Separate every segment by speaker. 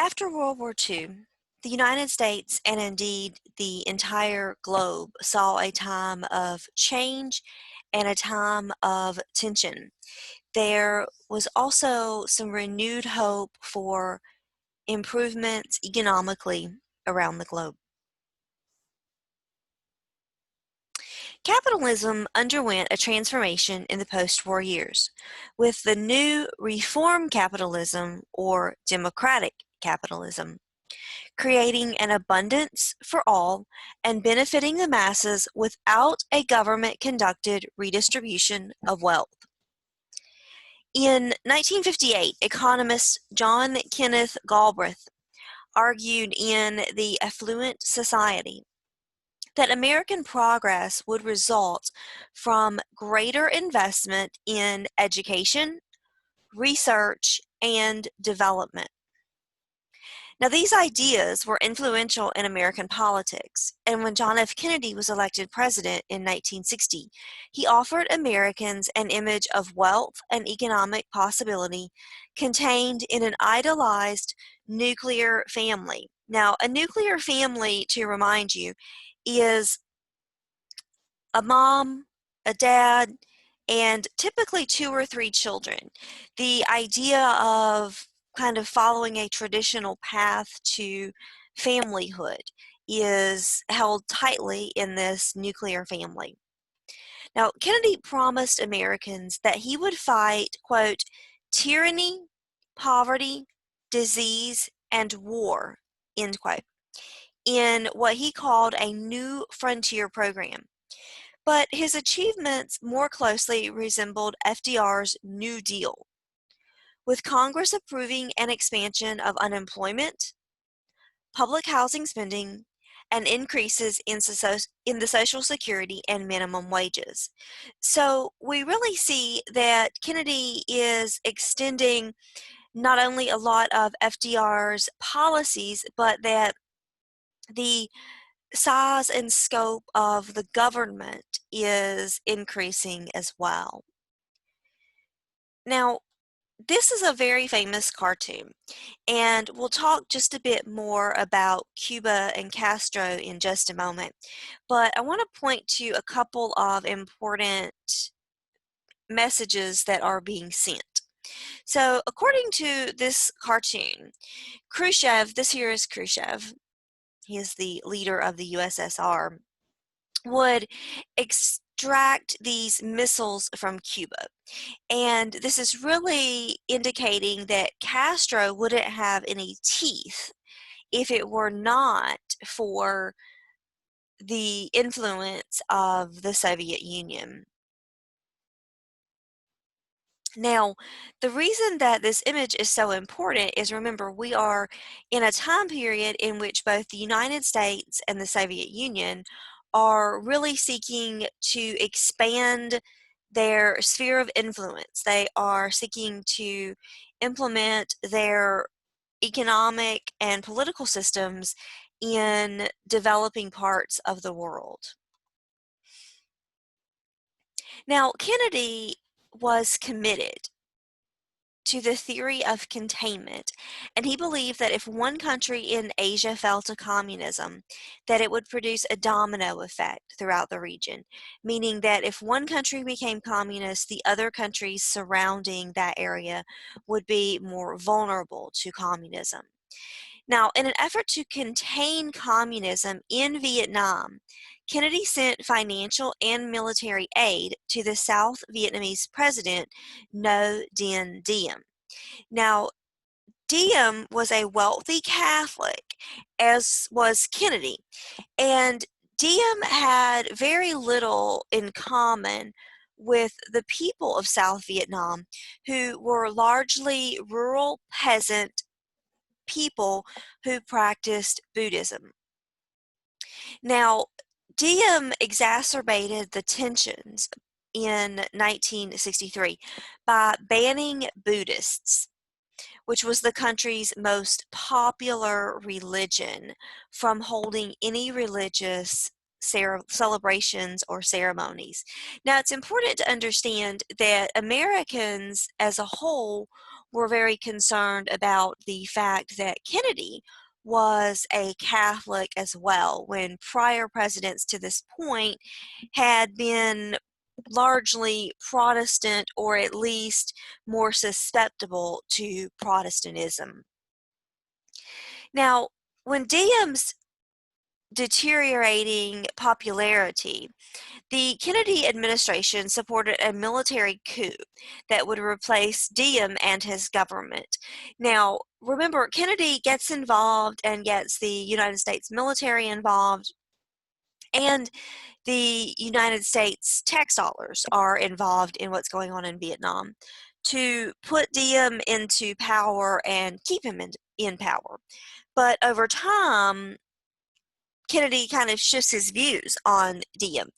Speaker 1: After World War II, the United States and indeed the entire globe saw a time of change and a time of tension. There was also some renewed hope for improvements economically around the globe. Capitalism underwent a transformation in the post-war years, with the new reform capitalism or democratic capitalism, creating an abundance for all and benefiting the masses without a government-conducted redistribution of wealth. In 1958, economist John Kenneth Galbraith argued in The Affluent Society that American progress would result from greater investment in education, research, and development. Now, these ideas were influential in American politics, and when John F. Kennedy was elected president in 1960, he offered Americans an image of wealth and economic possibility contained in an idealized nuclear family. Now, a nuclear family, to remind you, is a mom, a dad, and typically 2 or 3 children. The idea of kind of following a traditional path to familyhood is held tightly in this nuclear family. Now, Kennedy promised Americans that he would fight, quote, tyranny, poverty, disease, and war, end quote, in what he called a new frontier program. But his achievements more closely resembled FDR's New Deal, with Congress approving an expansion of unemployment, public housing spending, and increases in the Social Security and minimum wages. So we really see that Kennedy is extending not only a lot of FDR's policies, but that the size and scope of the government is increasing as well. Now, this is a very famous cartoon, and we'll talk just a bit more about Cuba and Castro in just a moment. But I want to point to a couple of important messages that are being sent. So, according to this cartoon, Khrushchev, this here is Khrushchev, he is the leader of the USSR, would extract these missiles from Cuba. And this is really indicating that Castro wouldn't have any teeth if it were not for the influence of the Soviet Union. Now, the reason that this image is so important is, remember, we are in a time period in which both the United States and the Soviet Union are really seeking to expand their sphere of influence. They are seeking to implement their economic and political systems in developing parts of the world. Now, Kennedy was committed to the theory of containment, and he believed that if one country in Asia fell to communism, that it would produce a domino effect throughout the region, meaning that if one country became communist, the other countries surrounding that area would be more vulnerable to communism. Now, in an effort to contain communism in Vietnam, Kennedy sent financial and military aid to the South Vietnamese president Ngo Dinh Diem. Now, Diem was a wealthy Catholic, as was Kennedy, and Diem had very little in common with the people of South Vietnam, who were largely rural peasant people who practiced Buddhism. Now, Diem exacerbated the tensions in 1963 by banning Buddhists, which was the country's most popular religion, from holding any religious celebrations or ceremonies. Now, it's important to understand that Americans as a whole were very concerned about the fact that Kennedy was a Catholic as well, when prior presidents to this point had been largely Protestant, or at least more susceptible to Protestantism. Now, when Diem's deteriorating popularity, the Kennedy administration supported a military coup that would replace Diem and his government. Now, remember, Kennedy gets involved and gets the United States military involved, and the United States tax dollars are involved in what's going on in Vietnam to put Diem into power and keep him in power. But over time, Kennedy kind of shifts his views on Diem.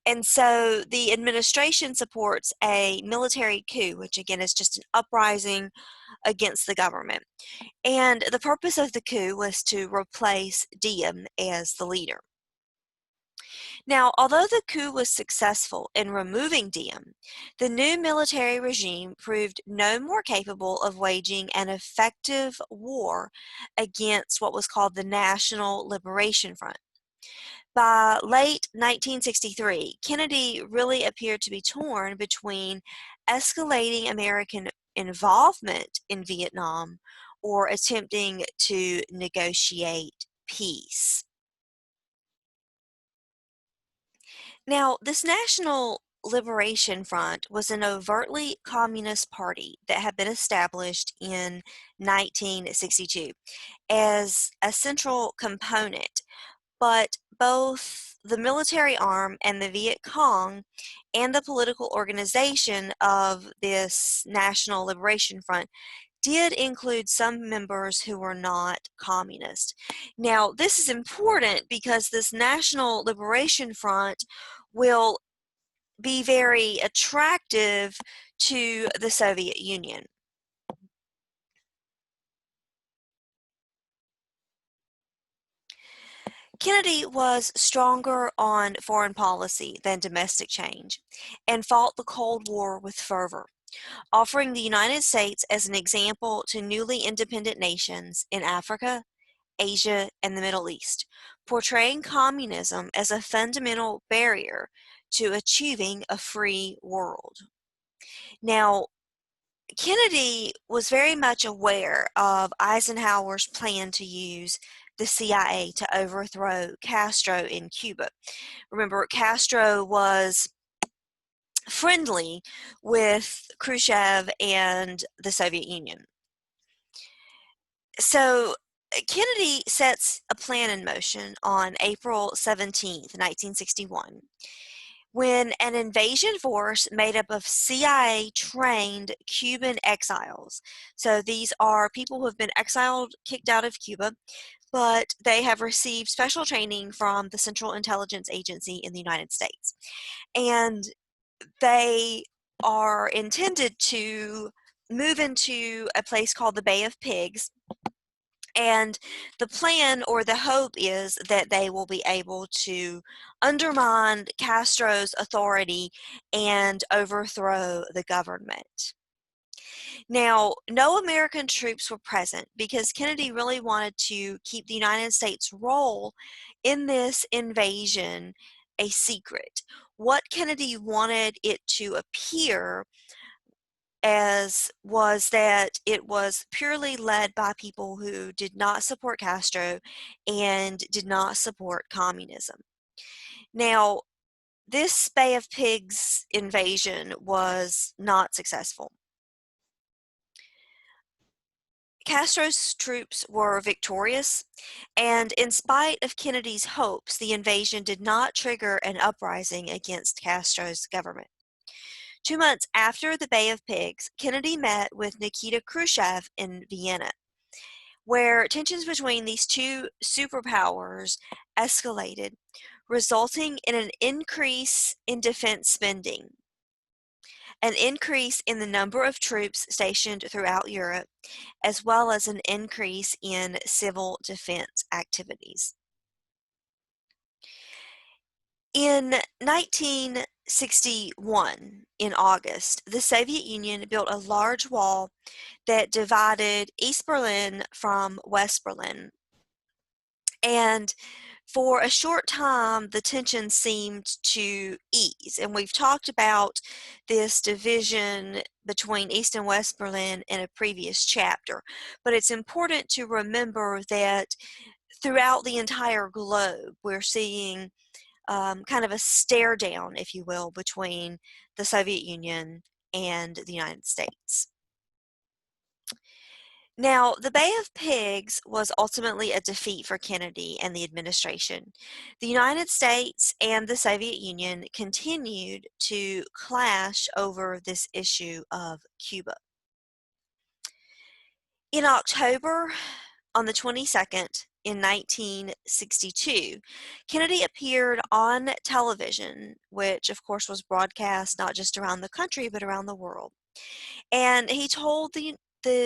Speaker 1: And so the administration supports a military coup, which again is just an uprising against the government. And the purpose of the coup was to replace Diem as the leader. Now, although the coup was successful in removing Diem, the new military regime proved no more capable of waging an effective war against what was called the National Liberation Front. By late 1963, Kennedy really appeared to be torn between escalating American involvement in Vietnam or attempting to negotiate peace. Now, this National Liberation Front was an overtly communist party that had been established in 1962 as a central component, but both the military arm and the Viet Cong and the political organization of this National Liberation Front did include some members who were not communist. Now, this is important because this National Liberation Front will be very attractive to the Soviet Union. Kennedy was stronger on foreign policy than domestic change and fought the Cold War with fervor, offering the United States as an example to newly independent nations in Africa, Asia, and the Middle East, portraying communism as a fundamental barrier to achieving a free world. Now, Kennedy was very much aware of Eisenhower's plan to use the CIA to overthrow Castro in Cuba. Remember, Castro was friendly with Khrushchev and the Soviet Union. So Kennedy sets a plan in motion on April 17th, 1961, when an invasion force made up of CIA-trained Cuban exiles. So these are people who have been exiled, kicked out of Cuba, but they have received special training from the Central Intelligence Agency in the United States. And they are intended to move into a place called the Bay of Pigs. And the plan or the hope is that they will be able to undermine Castro's authority and overthrow the government. Now, no American troops were present because Kennedy really wanted to keep the United States' role in this invasion a secret. What Kennedy wanted it to appear as was that it was purely led by people who did not support Castro and did not support communism. Now, this Bay of Pigs invasion was not successful. Castro's troops were victorious, and in spite of Kennedy's hopes, the invasion did not trigger an uprising against Castro's government. 2 months after the Bay of Pigs, Kennedy met with Nikita Khrushchev in Vienna, where tensions between these two superpowers escalated, resulting in an increase in defense spending, an increase in the number of troops stationed throughout Europe, as well as an increase in civil defense activities. In 1961, in August, the Soviet Union built a large wall that divided East Berlin from West Berlin. And for a short time, the tension seemed to ease. And we've talked about this division between East and West Berlin in a previous chapter. But it's important to remember that throughout the entire globe, we're seeing kind of a stare down, if you will, between the Soviet Union and the United States. Now, the Bay of Pigs was ultimately a defeat for Kennedy and the administration. The United States and the Soviet Union continued to clash over this issue of Cuba. In October, on the 22nd, in 1962, Kennedy appeared on television, which of course was broadcast not just around the country but around the world. And he told the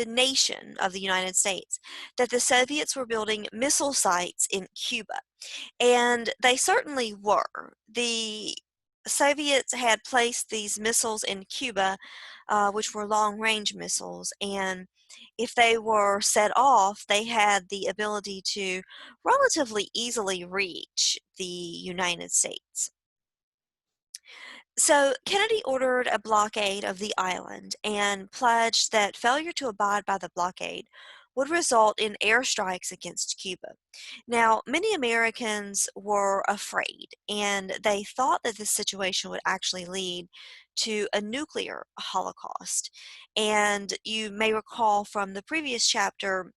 Speaker 1: nation of the United States that the Soviets were building missile sites in Cuba. And they certainly were. The Soviets had placed these missiles in Cuba, which were long-range missiles, and if they were set off, they had the ability to relatively easily reach the United States. So Kennedy ordered a blockade of the island and pledged that failure to abide by the blockade would result in airstrikes against Cuba. Now, many Americans were afraid, and they thought that this situation would actually lead to a nuclear holocaust. And you may recall from the previous chapter,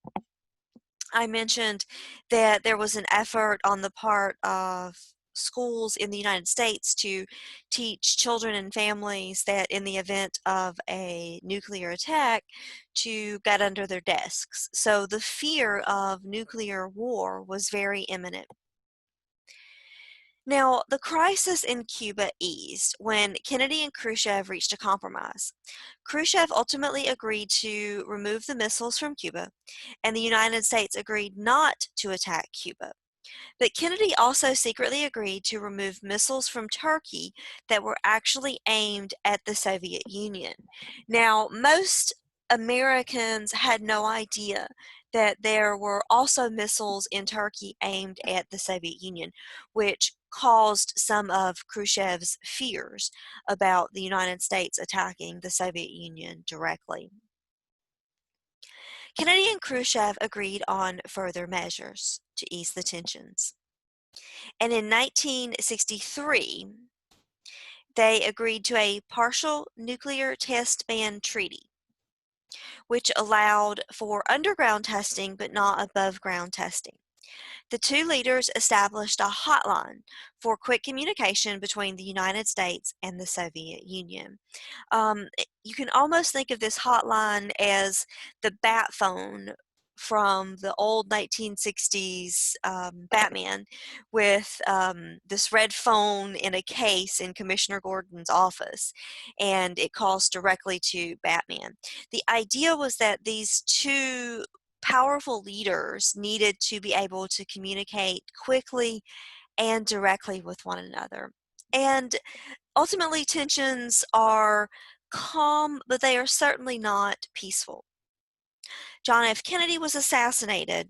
Speaker 1: I mentioned that there was an effort on the part of schools in the United States to teach children and families that in the event of a nuclear attack to get under their desks. So the fear of nuclear war was very imminent. Now, the crisis in Cuba eased when Kennedy and Khrushchev reached a compromise. Khrushchev ultimately agreed to remove the missiles from Cuba, and the United States agreed not to attack Cuba. But Kennedy also secretly agreed to remove missiles from Turkey that were actually aimed at the Soviet Union. Now, most Americans had no idea that there were also missiles in Turkey aimed at the Soviet Union, which caused some of Khrushchev's fears about the United States attacking the Soviet Union directly. Kennedy and Khrushchev agreed on further measures to ease the tensions. And in 1963, they agreed to a partial nuclear test ban treaty, which allowed for underground testing but not above ground testing. The two leaders established a hotline for quick communication between the United States and the Soviet Union. You can almost think of this hotline as the bat phone from the old 1960s Batman, with this red phone in a case in Commissioner Gordon's office, and it calls directly to Batman. The idea was that these two powerful leaders needed to be able to communicate quickly and directly with one another. And ultimately, tensions are calm, but they are certainly not peaceful. John F. Kennedy was assassinated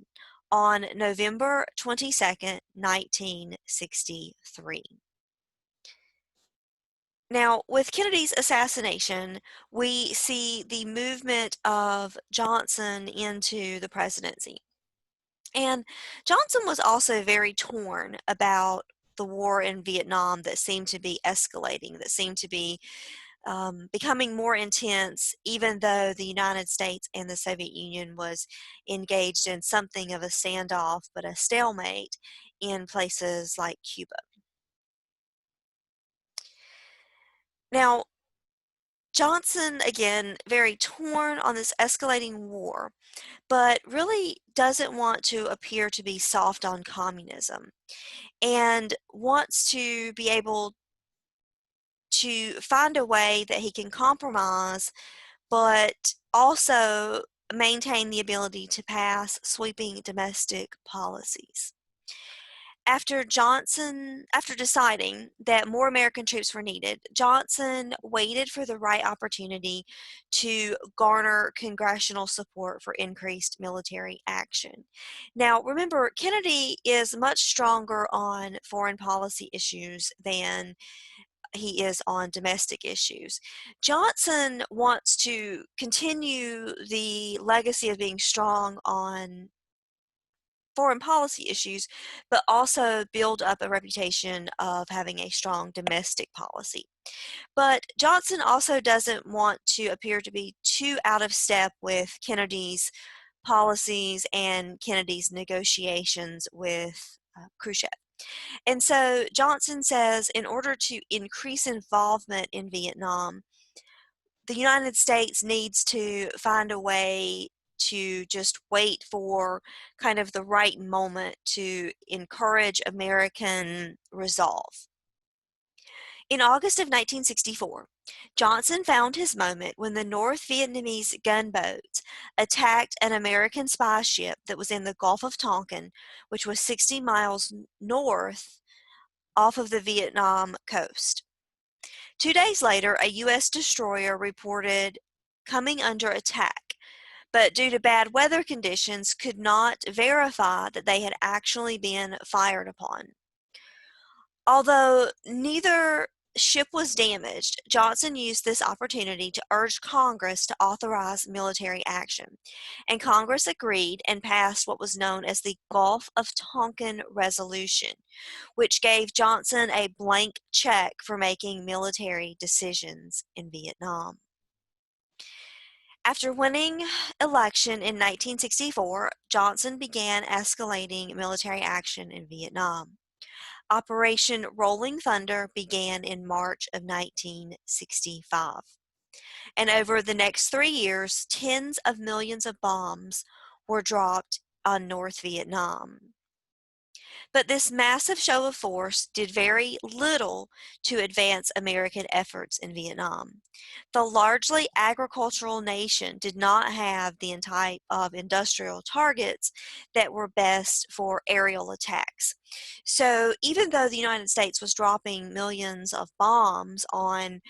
Speaker 1: on November 22nd, 1963. Now, with Kennedy's assassination, we see the movement of Johnson into the presidency. And Johnson was also very torn about the war in Vietnam that seemed to be escalating, that seemed to be becoming more intense, even though the United States and the Soviet Union was engaged in something of a standoff, but a stalemate in places like Cuba. Now, Johnson, again, very torn on this escalating war, but really doesn't want to appear to be soft on communism and wants to be able to find a way that he can compromise, but also maintain the ability to pass sweeping domestic policies. After deciding that more American troops were needed, Johnson waited for the right opportunity to garner congressional support for increased military action. Now, remember, Kennedy is much stronger on foreign policy issues than he is on domestic issues. Johnson wants to continue the legacy of being strong on foreign policy issues, but also build up a reputation of having a strong domestic policy. But Johnson also doesn't want to appear to be too out of step with Kennedy's policies and Kennedy's negotiations with Khrushchev. And so Johnson says in order to increase involvement in Vietnam, the United States needs to find a way to just wait for kind of the right moment to encourage American resolve. In August of 1964, Johnson found his moment when the North Vietnamese gunboats attacked an American spy ship that was in the Gulf of Tonkin, which was 60 miles north off of the Vietnam coast. 2 days later, a U.S. destroyer reported coming under attack, but due to bad weather conditions could not verify that they had actually been fired upon. Although neither ship was damaged, Johnson used this opportunity to urge Congress to authorize military action, and Congress agreed and passed what was known as the Gulf of Tonkin Resolution, which gave Johnson a blank check for making military decisions in Vietnam. After winning election in 1964, Johnson began escalating military action in Vietnam. Operation Rolling Thunder began in March of 1965. And over the next 3 years, tens of millions of bombs were dropped on North Vietnam. But this massive show of force did very little to advance American efforts in Vietnam. The largely agricultural nation did not have the type of industrial targets that were best for aerial attacks. So even though the United States was dropping millions of bombs on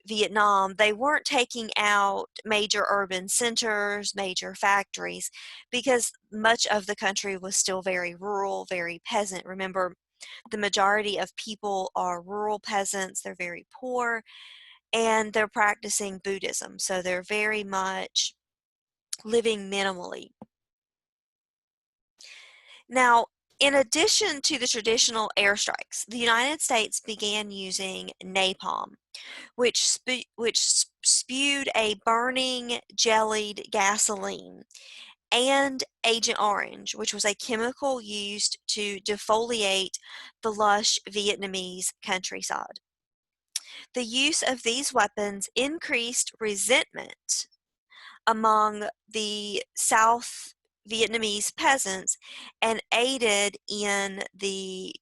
Speaker 1: Vietnam, they weren't taking out major urban centers, major factories, because much of the country was still very rural, very peasant. Remember, the majority of people are rural peasants, they're very poor, and they're practicing Buddhism, so they're very much living minimally. Now, in addition to the traditional airstrikes, the United States began using napalm, which spewed a burning, jellied gasoline, and Agent Orange, which was a chemical used to defoliate the lush Vietnamese countryside. The use of these weapons increased resentment among the South Vietnamese peasants and aided in the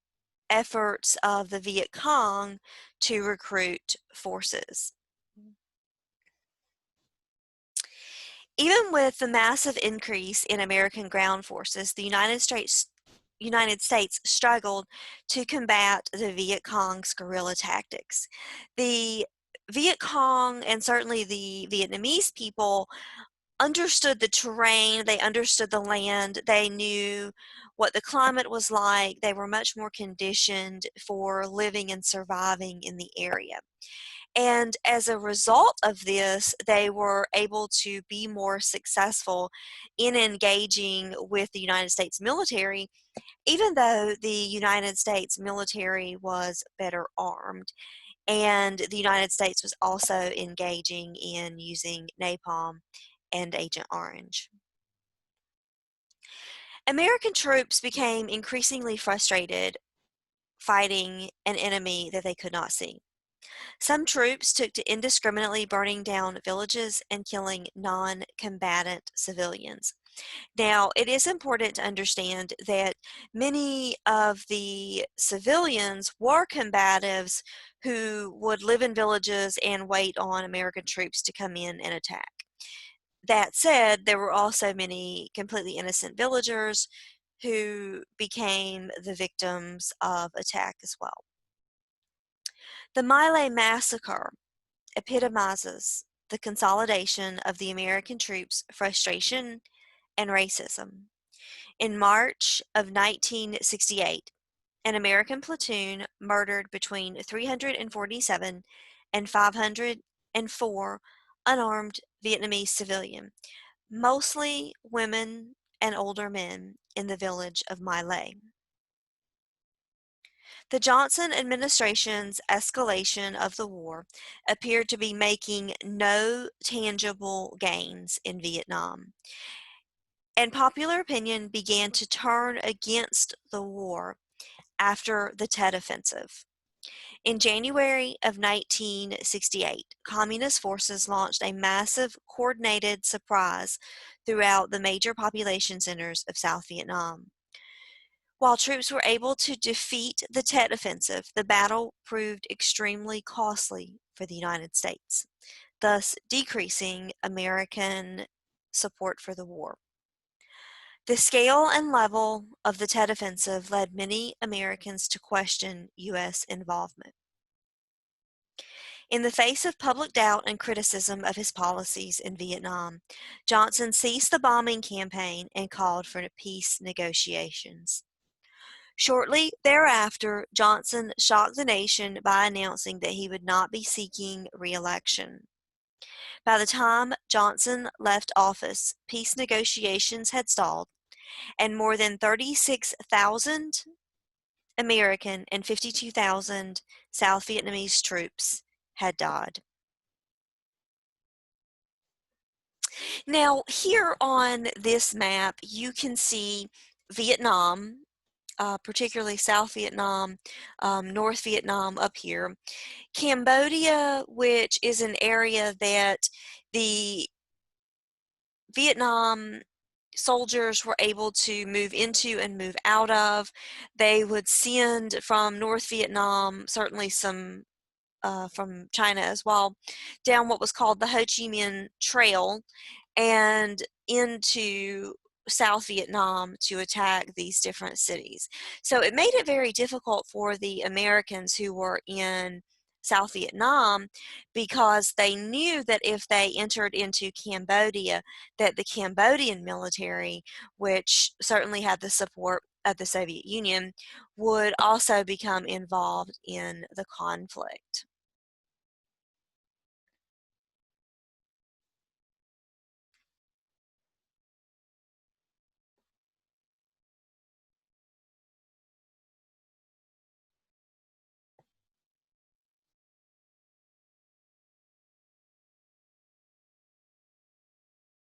Speaker 1: efforts of the Viet Cong to recruit forces. Even with the massive increase in American ground forces, the United States struggled to combat the Viet Cong's guerrilla tactics. The Viet Cong and certainly the Vietnamese people understood the terrain, they understood the land, they knew what the climate was like, they were much more conditioned for living and surviving in the area. And as a result of this, they were able to be more successful in engaging with the United States military, even though the United States military was better armed. And the United States was also engaging in using napalm and Agent Orange. American troops became increasingly frustrated fighting an enemy that they could not see. Some troops took to indiscriminately burning down villages and killing non-combatant civilians. Now, it is important to understand that many of the civilians were combatives who would live in villages and wait on American troops to come in and attack. That said, there were also many completely innocent villagers who became the victims of attack as well. The My Lai massacre epitomizes the consolidation of the American troops' frustration and racism. In March of 1968, an American platoon murdered between 347 and 504 unarmed Vietnamese civilians, mostly women and older men, in the village of My Lai. The Johnson administration's escalation of the war appeared to be making no tangible gains in Vietnam, and popular opinion began to turn against the war after the Tet Offensive. In January of 1968, Communist forces launched a massive coordinated surprise throughout the major population centers of South Vietnam. While troops were able to defeat the Tet Offensive, the battle proved extremely costly for the United States, thus decreasing American support for the war. The scale and level of the Tet Offensive led many Americans to question U.S. involvement. In the face of public doubt and criticism of his policies in Vietnam, Johnson ceased the bombing campaign and called for peace negotiations. Shortly thereafter, Johnson shocked the nation by announcing that he would not be seeking re-election. By the time Johnson left office, peace negotiations had stalled, and more than 36,000 American and 52,000 South Vietnamese troops had died. Now, here on this map, you can see Vietnam, particularly South Vietnam, North Vietnam up here. Cambodia, which is an area that the Vietnam soldiers were able to move into and move out of. They would send from North Vietnam, certainly some from China as well, down what was called the Ho Chi Minh Trail and into South Vietnam to attack these different cities. So it made it very difficult for the Americans who were in South Vietnam, because they knew that if they entered into Cambodia, that the Cambodian military, which certainly had the support of the Soviet Union, would also become involved in the conflict.